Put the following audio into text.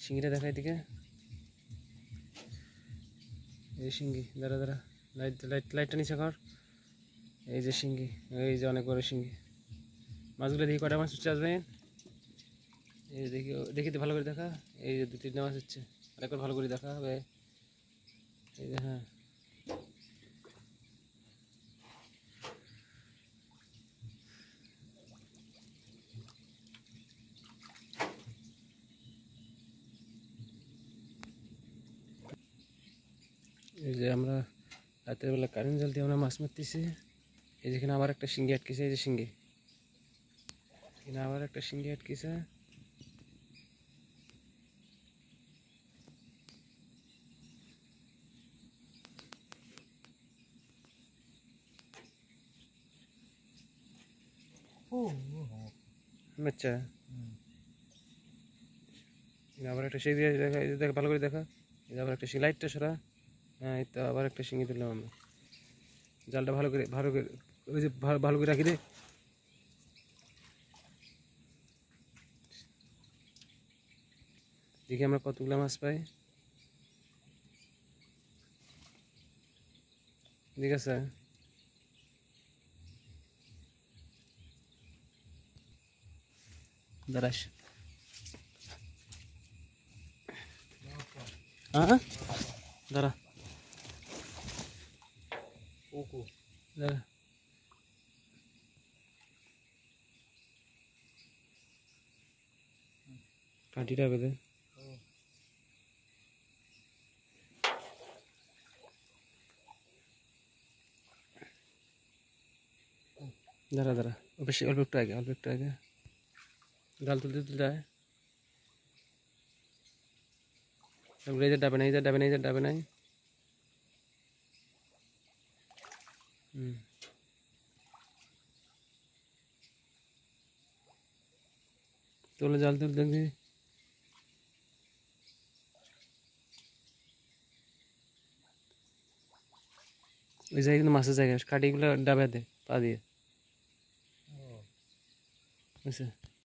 শিঙ্গিটা দেখা এদিকে, এই শিঙ্গি, দাঁড়া দাঁড়া, লাইটটা নিচে কর। এই যে শিঙ্গি, এই যে অনেক বড় শিঙ্গি। মাছগুলো দেখি কটা মাছ উঠছে আসবে। এই দেখি দেখি তো ভালো করে দেখা। এই যে 2-3টা মাছ হচ্ছে, আরেকবার ভালো করে দেখা হবে। এই যে হ্যাঁ, এই যে আমরা রাতের বেলা কারেন্ট জাল দিয়ে আমরা মাছ মারতেছি। এই যেখানে আবার একটা শিঙ্গি আটকেছে, এই যে শিঙ্গি, এখানে আবার একটা শিঙ্গি আটকেছে। আচ্ছা, আবার একটা শিঙ্গি দেখা, এই যে দেখা ভালো করে দেখা। এই যে আবার একটা শিঙ্গি, লাইটটা সরা। হ্যাঁ, এই তো আবার একটা শিঙ্গি তুললাম আমরা। জালটা ভালো করে ওই যে ভালো করে রাখি রে। দেখি আমরা কতগুলো মাছ পাই। ঠিক আছে, দাঁড়াস। হ্যাঁ দাঁড়া, দাঁড়া। কাঠিটা বেঁধে দাঁড়া দাঁড়া, বেশি অল্প একটু আগে, অল্প একটু আগে। জাল তুলতে তুলতে আয়। এই যে ডাবে নাই, এই যে ডাবে নাই, এই যে ডাবে নাই। তোলে জাল তুলতে দেখবি। ওই জায়গায় কিন্তু মাছের জায়গা, কাঠিগুলো ডাবে দে পা দিয়ে, বুঝছে।